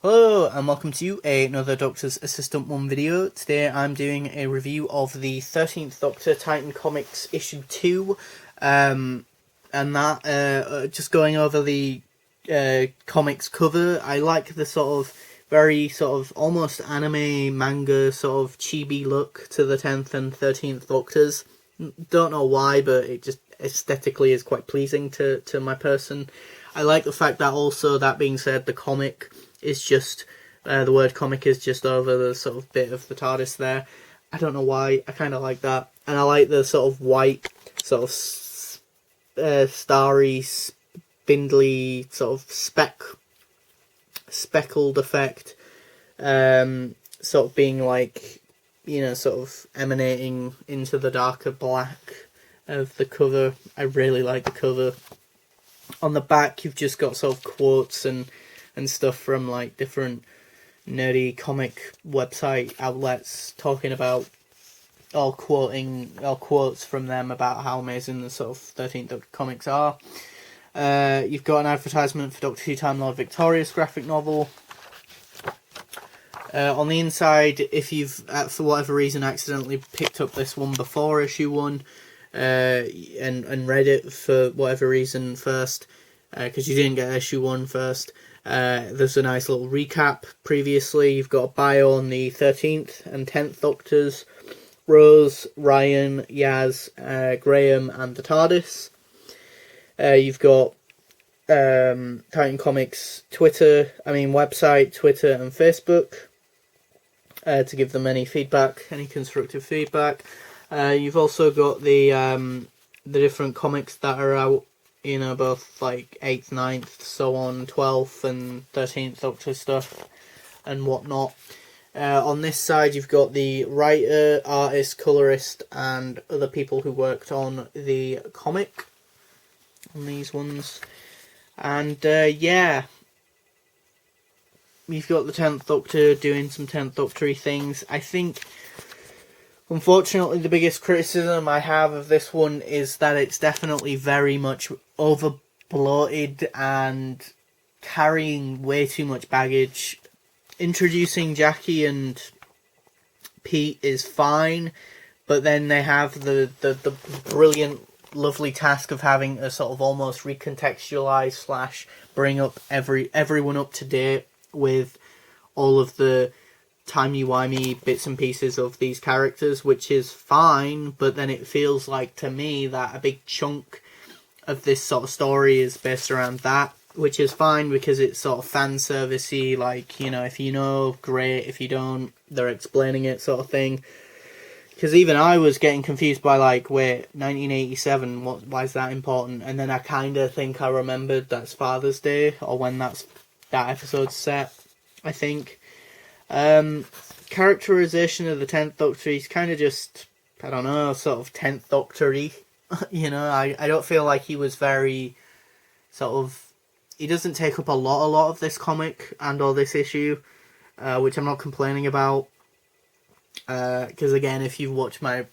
Hello and welcome to another Doctor's Assistant 1 video. Today I'm doing a review of the 13th Doctor Titan Comics issue 2, and that, just going over the comics cover. I like the sort of very sort of almost anime manga sort of chibi look to the 10th and 13th Doctors. Don't know why, but it just aesthetically is quite pleasing to my person. I like the fact that also, that being said, the comic is just, the word comic is just over the sort of bit of the TARDIS there. I don't know why, I kind of like that. And I like the sort of white, sort of starry, spindly, sort of speckled effect. Sort of being like, you know, sort of emanating into the darker black of the cover. I really like the cover. On the back you've just got sort of quotes and stuff from like different nerdy comic website outlets talking about, all quotes from them about how amazing the sort of 13th Doctor comics are. You've got an advertisement for Doctor Who Time Lord Victorious graphic novel. On the inside, if you've for whatever reason accidentally picked up this one before issue 1 and read it for whatever reason first, because you didn't get issue 1 first, there's a nice little recap previously. You've got a bio on the 13th and 10th Doctors, Rose, Ryan, Yaz, Graham and the TARDIS. You've got Titan Comics website, Twitter and Facebook, to give them any feedback, any constructive feedback. You've also got the different comics that are out, you know, both like 8th, 9th, so on, 12th and 13th Doctor stuff and whatnot. On this side you've got the writer, artist, colorist and other people who worked on the comic on these ones. And yeah, you've got the 10th Doctor doing some 10th Doctor-y things. I think, unfortunately, the biggest criticism I have of this one is that it's definitely very much over bloated and carrying way too much baggage. Introducing Jackie and Pete is fine, but then they have the brilliant, lovely task of having a sort of almost recontextualize / bring up everyone up to date with all of the timey-wimey bits and pieces of these characters, which is fine, but then it feels like to me that a big chunk of this sort of story is based around that, which is fine because it's sort of fan servicey, like, you know, if you know, great, if you don't, they're explaining it sort of thing. Because even I was getting confused by, like, wait, 1987, why is that important? And then I kind of think I remembered that's Father's Day, or when that episode's set, I think. Characterization of the 10th Doctor, he's kind of just, I don't know, sort of 10th Doctor-y. You know, I don't feel like he was very, sort of, he doesn't take up a lot of this comic and or this issue, which I'm not complaining about. Because again, if you've watched my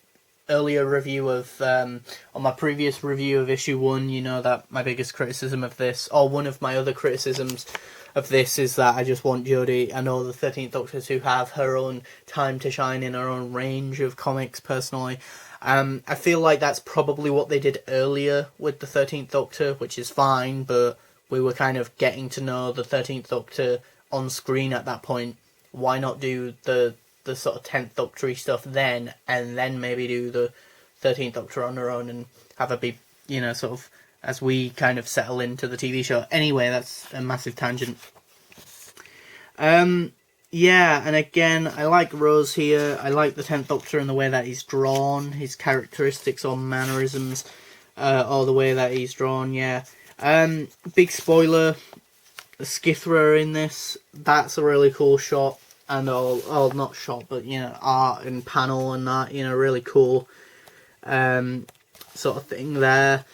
earlier review of, on my previous review of issue 1, you know that my biggest criticism of this, or one of my other criticisms of this, is that I just want Jodie and all the 13th Doctor to have her own time to shine in her own range of comics, personally. I feel like that's probably what they did earlier with the 13th Doctor, which is fine, but we were kind of getting to know the 13th Doctor on screen at that point. Why not do the sort of 10th Doctor-y stuff then, and then maybe do the 13th Doctor on her own and have her be, you know, sort of, as we kind of settle into the TV show. Anyway, that's a massive tangent. Yeah, and again, I like Rose here. I like the 10th Doctor and the way that he's drawn, his characteristics or mannerisms, or the way that he's drawn, yeah. Big spoiler, the Skithra in this, that's a really cool shot, and all not shot, but, you know, art and panel and that, you know, really cool, sort of thing there.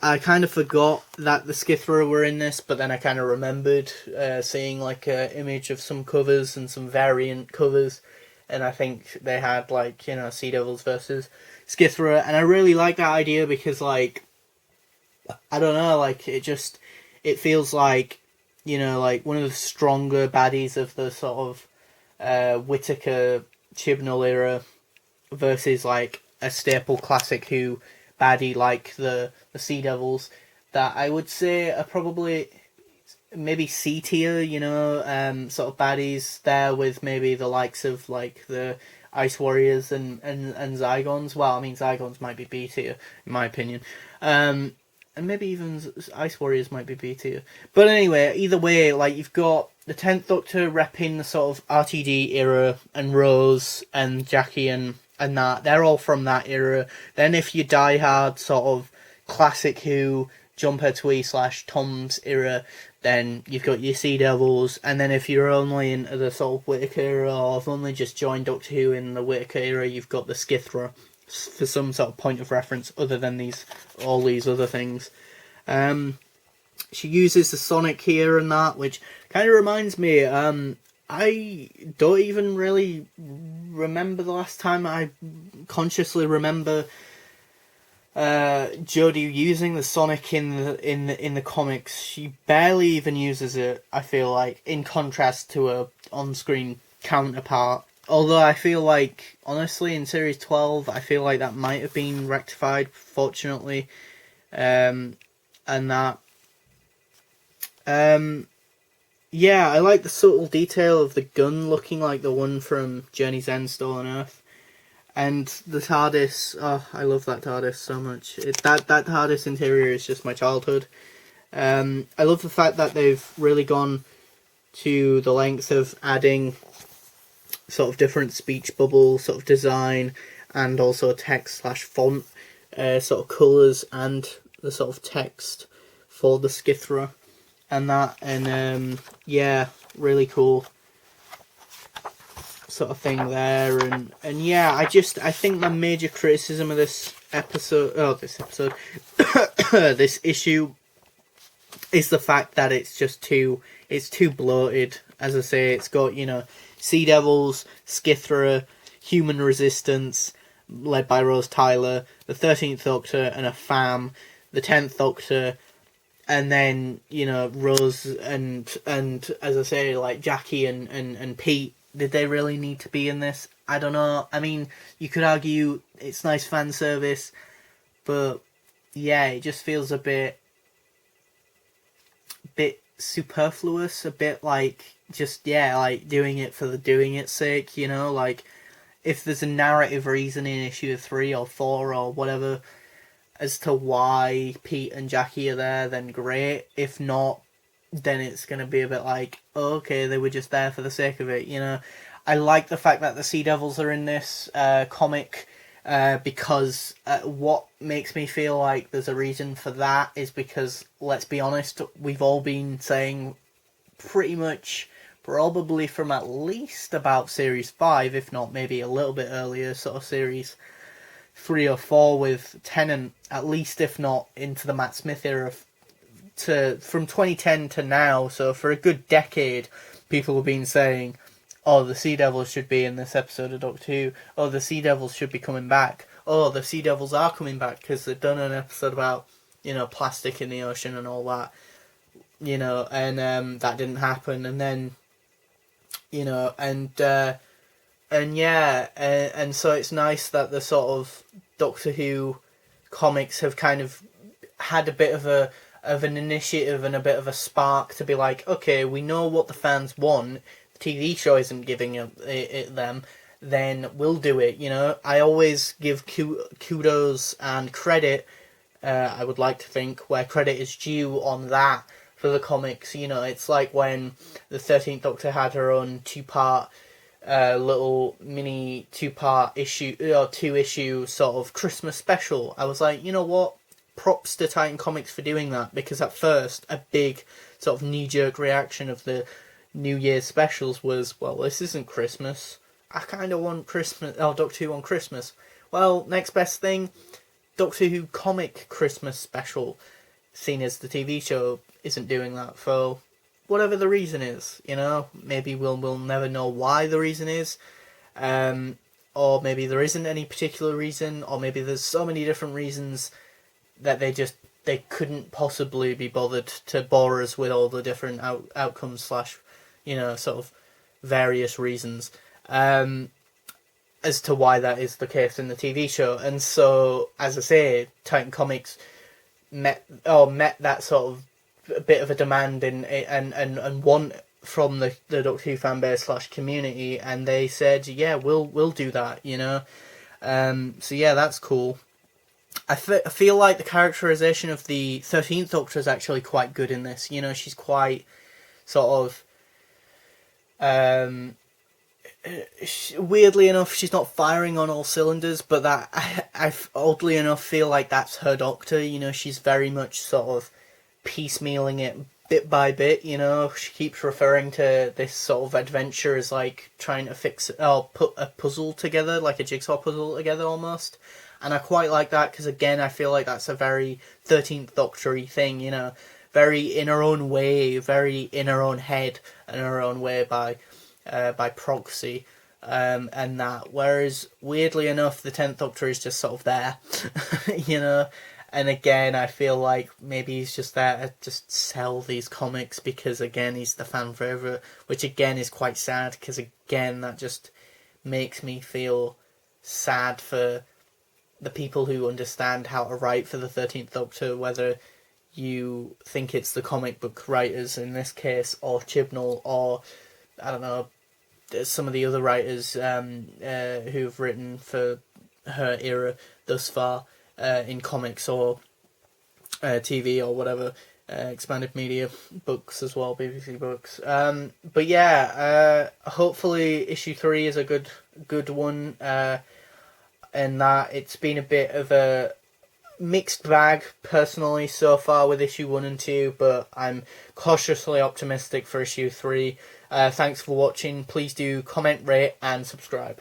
I kind of forgot that the Skithra were in this, but then I kind of remembered seeing like an image of some covers and some variant covers, and I think they had, like, you know, Sea Devils versus Skithra, and I really like that idea because, like, I don't know, like, it feels like you know, like one of the stronger baddies of the sort of Whittaker Chibnall era versus like a staple classic Who baddie like the Sea Devils, that I would say are probably maybe C tier, you know, sort of baddies there with maybe the likes of like the Ice Warriors and Zygons. Well, I mean Zygons might be B tier in my opinion. And maybe even Ice Warriors might be B tier. But anyway, either way, like you've got the 10th Doctor repping the sort of RTD era, and Rose and Jackie and that. They're all from that era. Then if you die hard sort of classic Who, Jon Pertwee / Tom's era, then you've got your Sea Devils. And then if you're only into the sort of Whittaker era, or have only just joined Doctor Who in the Whittaker era, you've got the Skithra for some sort of point of reference other than all these other things. She uses the Sonic here and that, which kind of reminds me, I don't even really remember the last time I consciously remember Jodie using the Sonic in the comics. She barely even uses it, I feel like, in contrast to a on-screen counterpart. Although I feel like, honestly, in Series 12, I feel like that might have been rectified, fortunately. And that... yeah, I like the subtle detail of the gun looking like the one from Journey's End, Stolen Earth. And the TARDIS, oh, I love that TARDIS so much. That TARDIS interior is just my childhood. I love the fact that they've really gone to the length of adding sort of different speech bubble sort of design, and also text / font sort of colours, and the sort of text for the Skithra and that, and yeah, really cool sort of thing there. And yeah, I think my major criticism of this this issue is the fact that it's too bloated. As I say, it's got, you know, Sea Devils, Skithra, Human Resistance, led by Rose Tyler, the 13th Doctor and a fam, the 10th Doctor, and then, you know, Rose and as I say, like Jackie and Pete. Did they really need to be in this? I don't know. I mean, you could argue it's nice fan service, but yeah, it just feels a bit superfluous, a bit like just, yeah, like doing it for the doing it sake, you know, like if there's a narrative reason in issue 3 or 4 or whatever as to why Pete and Jackie are there, then great. If not, then it's going to be a bit like, oh, okay, they were just there for the sake of it, you know. I like the fact that the Sea Devils are in this comic, because what makes me feel like there's a reason for that is because, let's be honest, we've all been saying pretty much probably from at least about Series 5, if not maybe a little bit earlier, sort of Series 3 or 4 with Tennant, at least if not into the Matt Smith era, from 2010 to now, so for a good decade, people have been saying, oh, the Sea Devils should be in this episode of Doctor Who, oh, the Sea Devils should be coming back, oh, the Sea Devils are coming back, because they've done an episode about, you know, plastic in the ocean and all that, you know, and that didn't happen, and then, you know, and yeah, and so it's nice that the sort of Doctor Who comics have kind of had a bit of an initiative and a bit of a spark to be like, okay, we know what the fans want, the TV show isn't giving it them, then we'll do it, you know. I always give kudos and credit, I would like to think, where credit is due on that for the comics, you know. It's like when the 13th Doctor had her own two-part little mini two-part issue, or two-issue sort of Christmas special. I was like, you know what? Props to Titan Comics for doing that, because at first a big sort of knee-jerk reaction of the New Year's specials was, well, this isn't Christmas. I kind of want Christmas. Oh, Doctor Who on Christmas. Well, next best thing, Doctor Who comic Christmas special, seen as the TV show isn't doing that for whatever the reason is. You know, maybe we'll never know why the reason is, or maybe there isn't any particular reason, or maybe there's so many different reasons that they just they couldn't possibly be bothered to bore us with all the different outcomes slash, sort of various reasons as to why that is the case in the TV show. And so, as I say, Titan Comics met that sort of bit of a demand and want from the Doctor Who fan base slash community, and they said, yeah, we'll do that, so yeah, that's cool. I feel like the characterization of the 13th Doctor is actually quite good in this. She's quite sort of weirdly enough, she's not firing on all cylinders, but that I oddly enough feel like that's her Doctor. She's very much sort of piecemealing it bit by bit. She keeps referring to this sort of adventure as like trying to put a puzzle together, like a jigsaw puzzle together almost. And I quite like that because, again, I feel like that's a very 13th Doctor-y thing, very in her own way, very in her own head and her own way by proxy, and that. Whereas, weirdly enough, the 10th Doctor is just sort of there, And again, I feel like maybe he's just there to just sell these comics because, again, he's the fan favourite, which, again, is quite sad because, again, that just makes me feel sad for the people who understand how to write for the 13th Doctor, whether you think it's the comic book writers in this case, or Chibnall, or, I don't know, some of the other writers who've written for her era thus far in comics or TV or whatever, expanded media books as well, BBC books. But yeah, hopefully issue 3 is a good one. And that it's been a bit of a mixed bag personally so far with issue 1 and 2, but I'm cautiously optimistic for issue 3. Thanks for watching. Please do comment, rate and subscribe.